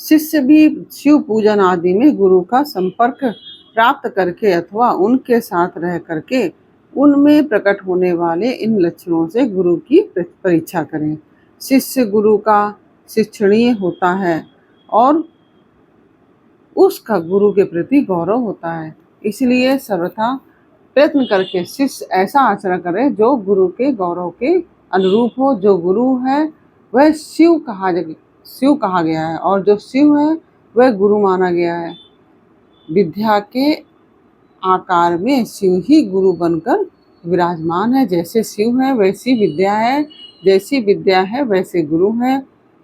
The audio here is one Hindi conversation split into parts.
शिष्य भी शिव पूजन आदि में गुरु का संपर्क प्राप्त करके अथवा उनके साथ रह करके उनमें प्रकट होने वाले इन लक्षणों से गुरु की परीक्षा करें। शिष्य गुरु का शिक्षणीय होता है और उसका गुरु के प्रति गौरव होता है। इसलिए सर्वथा प्रयत्न करके शिष्य ऐसा आचरण करे जो गुरु के गौरव के अनुरूप हो। जो गुरु है वह शिव कहा गया है और जो शिव है वह गुरु माना गया है। विद्या के आकार में शिव ही गुरु बनकर विराजमान है। जैसे शिव है वैसी विद्या है, जैसी विद्या है वैसे गुरु है।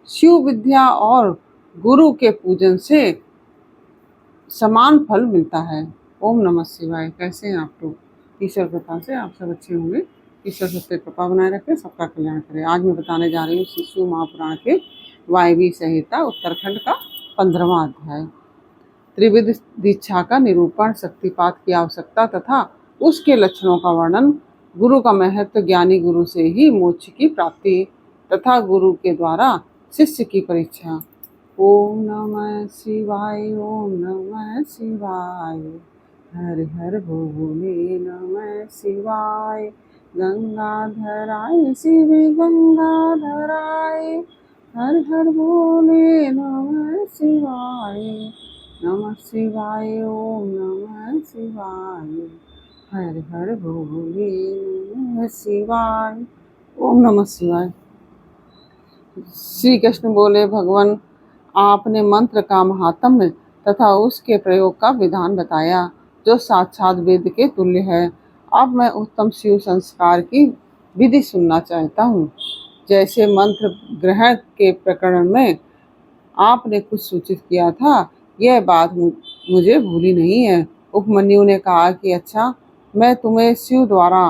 शिव विद्या और गुरु के पूजन से समान फल मिलता है। ओम नमः शिवाय। कैसे हैं आप लोग? ईश्वर कृपा से आप सब अच्छे होंगे। ईश्वर सबसे कृपा बनाए रखे, सबका कल्याण करे। आज मैं बताने जा रही हूँ शिशु महापुराण के वायवी संहिता उत्तरखंड का 15वां अध्याय। त्रिविध दीक्षा का निरूपण, शक्तिपात की आवश्यकता तथा उसके लक्षणों का वर्णन, गुरु का महत्व, ज्ञानी गुरु से ही मोक्ष की प्राप्ति तथा गुरु के द्वारा शिष्य की परीक्षा। ओम नमः शिवाय, ओम नमः शिवाय, हर हर भोले नमः शिवाय, गंगाधराय शिव गंगाधराय, हर हर भोले नमः शिवाय, नमः शिवाय, ओम नमः शिवाय, हर हर भोले नमः शिवाय, ओम नमः शिवाय। श्री कृष्ण बोले, भगवान आपने मंत्र का महात्म्य तथा उसके प्रयोग का विधान बताया जो साक्षात वेद के तुल्य है। अब मैं उत्तम शिव संस्कार की विधि सुनना चाहता हूँ। जैसे मंत्र ग्रहण के प्रकरण में आपने कुछ सूचित किया था, यह बात मुझे भूली नहीं है। उपमन्यु ने कहा कि अच्छा, मैं तुम्हें शिव द्वारा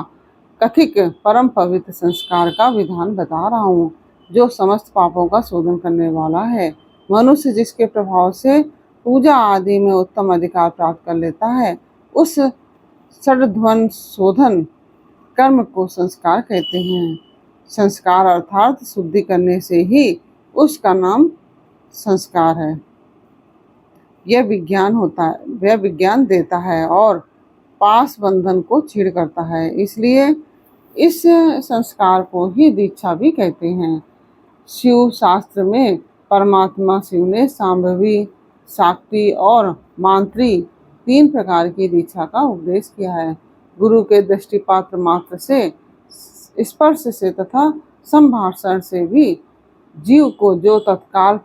कथित परम पवित्र संस्कार का विधान बता रहा हूँ जो समस्त पापों का शोधन करने वाला है। मनुष्य जिसके प्रभाव से पूजा आदि में उत्तम अधिकार प्राप्त कर लेता है, उस षड्ध्वन शोधन कर्म को संस्कार कहते हैं। संस्कार अर्थात शुद्धि करने से ही उसका नाम संस्कार है। यह विज्ञान देता है और पास बंधन को छीड़ करता है। इसलिए इस संस्कार को ही दीक्षा भी कहते हैं। शिव शास्त्र में परमात्मा शिव ने सांभवी, शाक्ति और मांत्री 3 प्रकार की दीक्षा का उपदेश किया है। गुरु के दृष्टिपात्र मात्र से, स्पर्श से तथा संभाषण से भी जीव को जो तत्काल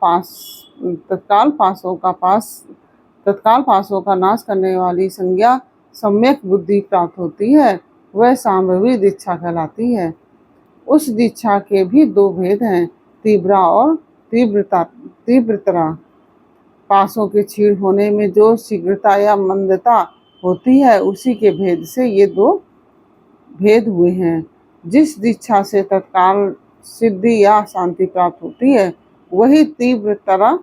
पासों का नाश करने वाली संज्ञा सम्यक बुद्धि प्राप्त होती है, वह सांभवी दीक्षा कहलाती है। उस दीक्षा के भी 2 भेद हैं, तीव्रा और तीव्रतरा। पासों के छीड़ होने में जो शीघ्रता या मंदता होती है, उसी के भेद से ये 2 भेद हुए हैं। जिस दीक्षा से तत्काल सिद्धि या शांति प्राप्त होती है, वही तीव्रतरा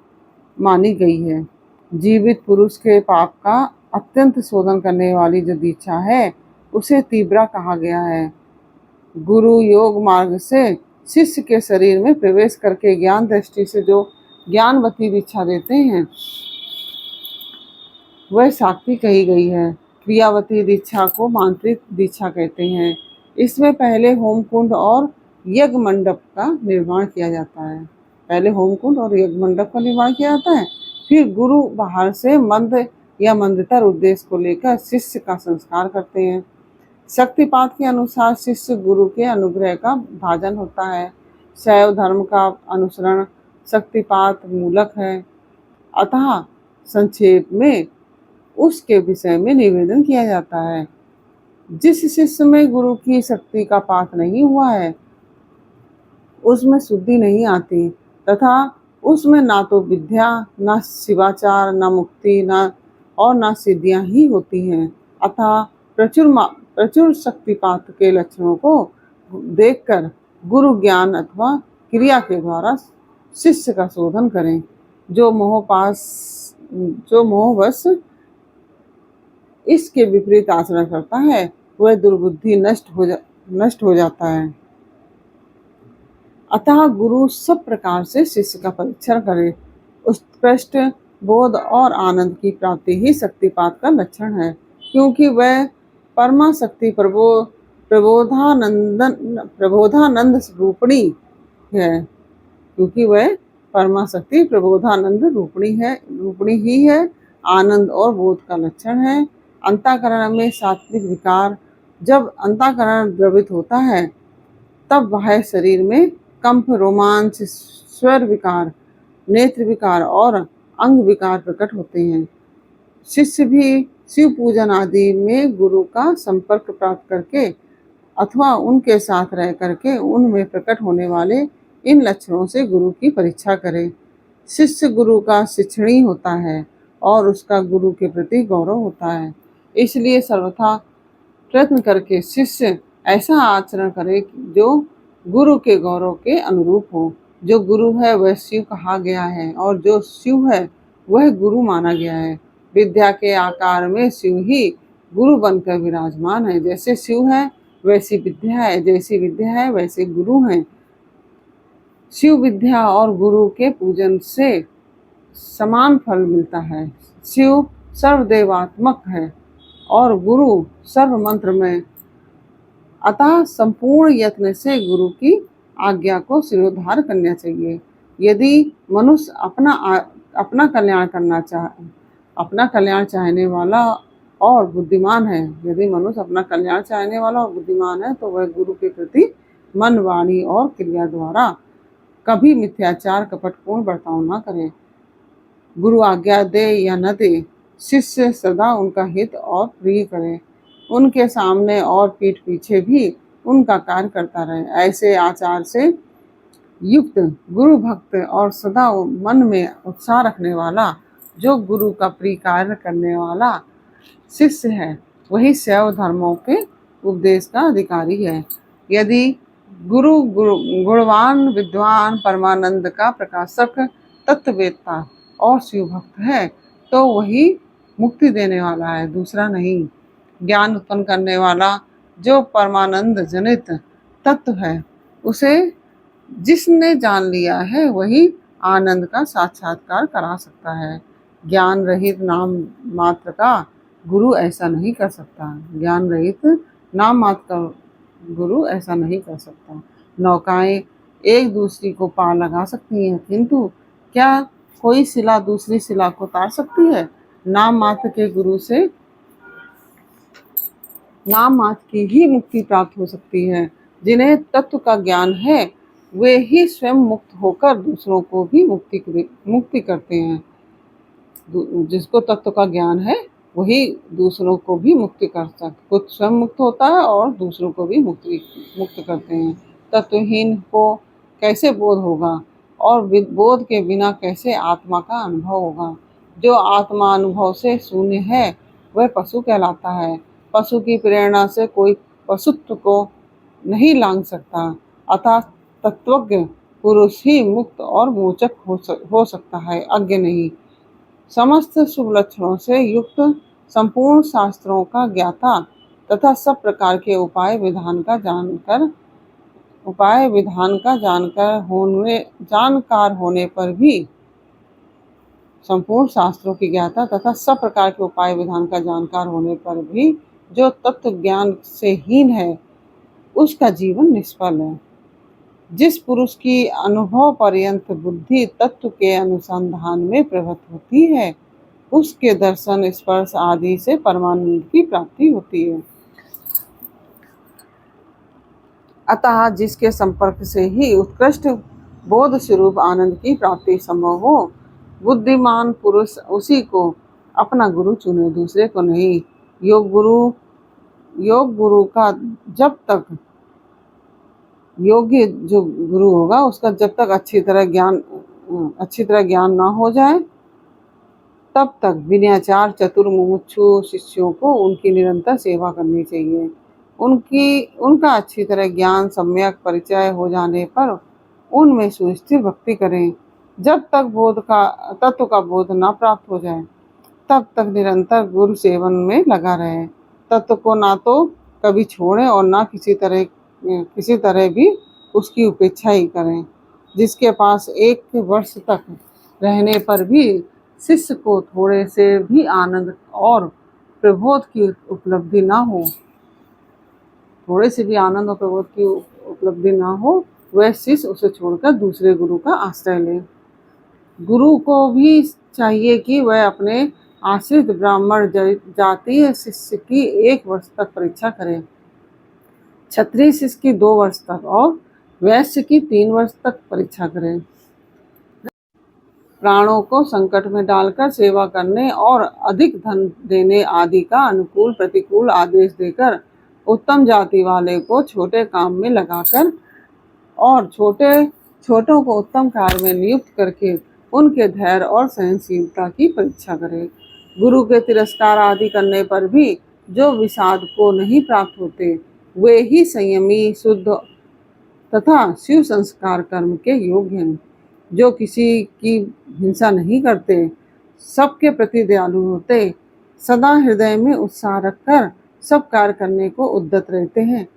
मानी गई है। जीवित पुरुष के पाप का अत्यंत शोधन करने वाली जो दीक्षा है, उसे तीव्रा कहा गया है। गुरु योग मार्ग से शिष्य के शरीर में प्रवेश करके ज्ञान दृष्टि से जो ज्ञानवती दीक्षा देते हैं, वह शाक्ति कही गई है। क्रियावती दीक्षा को मांत्रिक दीक्षा कहते हैं। इसमें पहले होमकुंड और यज्ञ मंडप का निर्माण किया जाता है। पहले होमकुंड और यज्ञ मंडप का निर्माण किया जाता है, फिर गुरु बाहर से मंद या मंदतर उद्देश्य को लेकर शिष्य का संस्कार करते हैं। शक्तिपात के अनुसार शिष्य गुरु के अनुग्रह का भाजन होता है। शैव धर्म का अनुसरण शक्तिपात मूलक है। अतः संक्षेप में उसके विषय में निवेदन किया जाता है। जिस शिष्य में गुरु की शक्ति का पात नहीं हुआ है, उसमें शुद्धि नहीं आती तथा उसमें ना तो विद्या, ना शिवाचार, ना मुक्ति, ना सिद्धियां ही होती हैं। अतः प्रचुर शक्तिपात के लक्षणों को देखकर गुरु ज्ञान अथवा क्रिया के द्वारा शिष्य का शोधन करें। जो मोहवश इसके विपरीत आचरण करता है, वह दुर्बुद्धि नष्ट हो जाता है। अतः गुरु सब प्रकार से शिष्य का परीक्षण करे। उत्कृष्ट बोध और आनंद की प्राप्ति ही शक्तिपात का लक्षण है, क्योंकि वह परमा शक्ति प्रबोधानंद रूपिणी है, क्योंकि वह परमा शक्ति प्रबोधानंद रूपिणी ही है। आनंद और बोध का लक्षण है। अंतःकरण में सात्विक विकार, जब अंतःकरण द्रवित होता है तब बाह्य शरीर में कंप, रोमांच, स्वर विकार, नेत्र विकार और अंग विकार प्रकट होते हैं। शिष्य भी शिव पूजन आदि में गुरु का संपर्क प्राप्त करके अथवा उनके साथ रह करके उनमें प्रकट होने वाले इन लक्षणों से गुरु की परीक्षा करे। शिष्य गुरु का शिक्षणी होता है और उसका गुरु के प्रति गौरव होता है, इसलिए सर्वथा प्रयत्न करके शिष्य ऐसा आचरण करे जो गुरु के गौरव के अनुरूप हो। जो गुरु है वह शिव कहा गया है और जो शिव है वह गुरु माना गया है। विद्या के आकार में शिव ही गुरु बनकर विराजमान है। जैसे शिव है वैसी विद्या है, जैसी विद्या है वैसे गुरु हैं। शिव विद्या और गुरु के पूजन से समान फल मिलता है। शिव सर्वदेवात्मक है और गुरु सर्व मंत्र में, अतः संपूर्ण यत्न से गुरु की आज्ञा को शिरोधार करना चाहिए। यदि मनुष्य अपना कल्याण चाहने वाला और बुद्धिमान है, यदि मनुष्य अपना कल्याण चाहने वाला और बुद्धिमान है तो वह गुरु के प्रति मन, वाणी और क्रिया द्वारा कभी मिथ्याचार, कपटपूर्ण बर्ताव न करे। गुरु आज्ञा दे या न दे, शिष्य सदा उनका हित और प्रिय करे। उनके सामने और पीठ पीछे भी उनका कार्य करता रहे। ऐसे आचार से युक्त गुरु भक्त और सदा मन में उत्साह रखने वाला, जो गुरु का प्रिय कार्य करने वाला शिष्य है, वही शैव धर्मों के उपदेश का अधिकारी है। यदि गुरु गुणवान, विद्वान, परमानंद का प्रकाशक, तत्ववेत्ता और शिव भक्त है तो वही मुक्ति देने वाला है, दूसरा नहीं। ज्ञान उत्पन्न करने वाला जो परमानंद जनित तत्व है, उसे जिसने जान लिया है वही आनंद का साक्षात्कार करा सकता है। ज्ञान रहित नाम मात्र का गुरु ऐसा नहीं कर सकता। ज्ञान रहित नाम मात्र का गुरु ऐसा नहीं कर सकता। नौकाएं एक दूसरी को पार लगा सकती हैं, किंतु क्या कोई शिला दूसरी शिला को तार सकती है? नाम मात्र के गुरु से नाम मात्र की ही मुक्ति प्राप्त हो सकती है। जिन्हें तत्व का ज्ञान है वे ही स्वयं मुक्त होकर दूसरों को भी मुक्ति करते हैं। जिसको तत्व का ज्ञान है वही दूसरों को भी मुक्ति कर सकता, खुद स्वयं मुक्त होता है और दूसरों को भी मुक्त करते हैं। तत्वहीन को कैसे बोध होगा और बोध के बिना कैसे आत्मा का अनुभव होगा? जो आत्मा अनुभव से शून्य है वह पशु कहलाता है। पशु की प्रेरणा से कोई पशुत्व को नहीं लांघ सकता, अतः तत्वज्ञ पुरुष ही मुक्त और मोचक हो सकता है, अज्ञ नहीं। समस्त शुभ लक्षणों से युक्त, संपूर्ण शास्त्रों का ज्ञाता तथा सब प्रकार के उपाय विधान का जानकार होने पर भी, संपूर्ण शास्त्रों की ज्ञाता तथा सब प्रकार के उपाय विधान का जानकार होने पर भी जो तत्व ज्ञान से हीन है उसका जीवन निष्फल है। जिस पुरुष की अनुभव पर्यंत बुद्धि तत्व के अनुसंधान में प्रवृत्त होती है उसके दर्शन, स्पर्श आदि से परमानंद की प्राप्ति होती है। अतः जिसके संपर्क से ही उत्कृष्ट बोध स्वरूप आनंद की प्राप्ति संभव हो, बुद्धिमान पुरुष उसी को अपना गुरु चुने, दूसरे को नहीं। योग गुरु का जब तक योग्य जो गुरु होगा उसका जब तक अच्छी तरह ज्ञान ना हो जाए तब तक विनयाचार चतुर मुमुक्षु शिष्यों को उनकी निरंतर सेवा करनी चाहिए। उनका अच्छी तरह ज्ञान सम्यक परिचय हो जाने पर उनमें सुस्थिर भक्ति करें। जब तक तत्व का बोध न प्राप्त हो जाए तब तक निरंतर गुरु सेवन में लगा रहे। तत्व को ना तो कभी छोड़ें और ना किसी तरह भी उसकी उपेक्षा ही करें। जिसके पास 1 वर्ष तक रहने पर भी शिष्य को थोड़े से भी आनंद और प्रबोध की उपलब्धि ना हो, थोड़े से भी आनंद और प्रबोध की उपलब्धि ना हो, वह शिष्य उसे छोड़कर दूसरे गुरु का आश्रय ले। गुरु को भी चाहिए कि वह अपने आश्रित ब्राह्मण जातीय शिष्य की 1 वर्ष तक परीक्षा करे, क्षत्रिय शिष्य की 2 वर्ष तक और वैश्य की 3 वर्ष तक परीक्षा करे। प्राणों को संकट में डालकर सेवा करने और अधिक धन देने आदि का अनुकूल प्रतिकूल आदेश देकर उत्तम जाति वाले को छोटे काम में लगाकर और छोटों को उत्तम कार्य में नियुक्त करके उनके धैर्य और सहनशीलता की परीक्षा करे। गुरु के तिरस्कार आदि करने पर भी जो विषाद को नहीं प्राप्त होते, वे ही संयमी, शुद्ध तथा शिव संस्कार कर्म के योग्य हैं। जो किसी की हिंसा नहीं करते, सबके प्रति दयालु होते, सदा हृदय में उत्साह रखकर सब कार्य करने को उद्यत रहते हैं,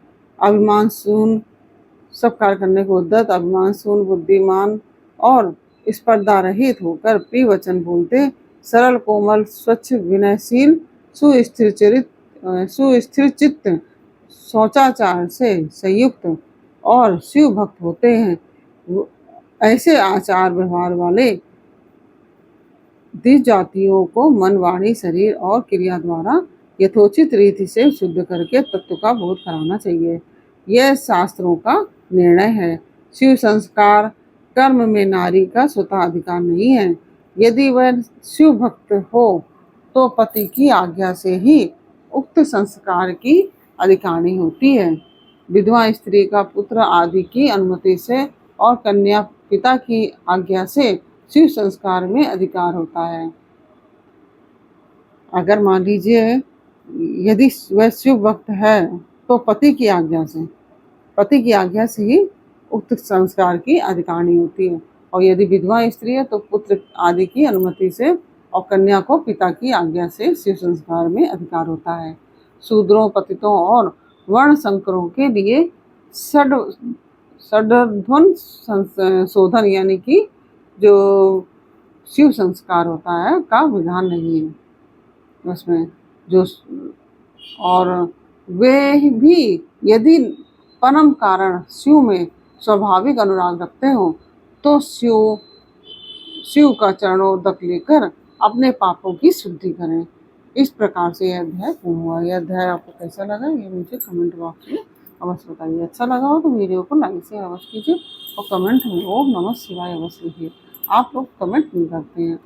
सब कार्य करने को उद्यत, अभिमान शून्य, बुद्धिमान और स्पर्धा रहित होकर प्रिय वचन बोलते, सरल, कोमल, स्वच्छ, विनयशील, सुस्थिर चित्त, शौचाचार से संयुक्त और शिव भक्त होते हैं। ऐसे आचार व्यवहार वाले द्विज जातियों को मन, वाणी, शरीर और क्रिया द्वारा यथोचित रीति से शुद्ध करके तत्व का बोध कराना चाहिए। यह शास्त्रों का निर्णय है। शिव संस्कार कर्म में नारी का स्वतः अधिकार नहीं है। यदि वह शिव भक्त हो तो पति की आज्ञा से ही उक्त संस्कार की अधिकारिणी होती है। विधवा स्त्री का पुत्र आदि की अनुमति से और कन्या पिता की आज्ञा से शिव संस्कार में अधिकार होता है। अगर मान लीजिए यदि वह शिव भक्त है तो पति की आज्ञा से ही उक्त संस्कार की अधिकारिणी होती है, और यदि विधवा स्त्री है तो पुत्र आदि की अनुमति से और कन्या को पिता की आज्ञा से शिव संस्कार में अधिकार होता है। शूद्रों, पतितों और वर्ण संकरों के लिए षड्वर्न शोधन यानी कि जो शिव संस्कार होता है का विधान नहीं है उसमें जो, और वे भी यदि परम कारण शिव में स्वाभाविक अनुराग रखते हो तो शिव का चरणोदक लेकर अपने पापों की शुद्धि करें। इस प्रकार से यह अध्याय पूर्ण हुआ। यह अध्याय आपको कैसा लगा ये मुझे कमेंट बॉक्स में अवश्य बताइए। अच्छा लगा हो तो वीडियो को लाइक शेयर अवश्य कीजिए और कमेंट में ओम नमः शिवाय अवश्य लिखिए। आप लोग कमेंट नहीं करते हैं,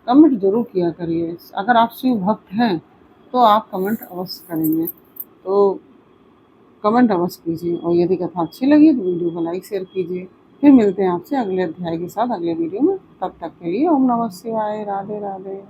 कमेंट जरूर किया करिए। अगर आप शिव भक्त हैं तो आप कमेंट अवश्य करेंगे, तो कमेंट अवश्य कीजिए। और यदि कथा अच्छी लगी तो वीडियो को लाइक शेयर कीजिए। फिर मिलते हैं आपसे अगले अध्याय के साथ अगले वीडियो में। तब तक के लिए ओम नमः शिवाय। राधे राधे।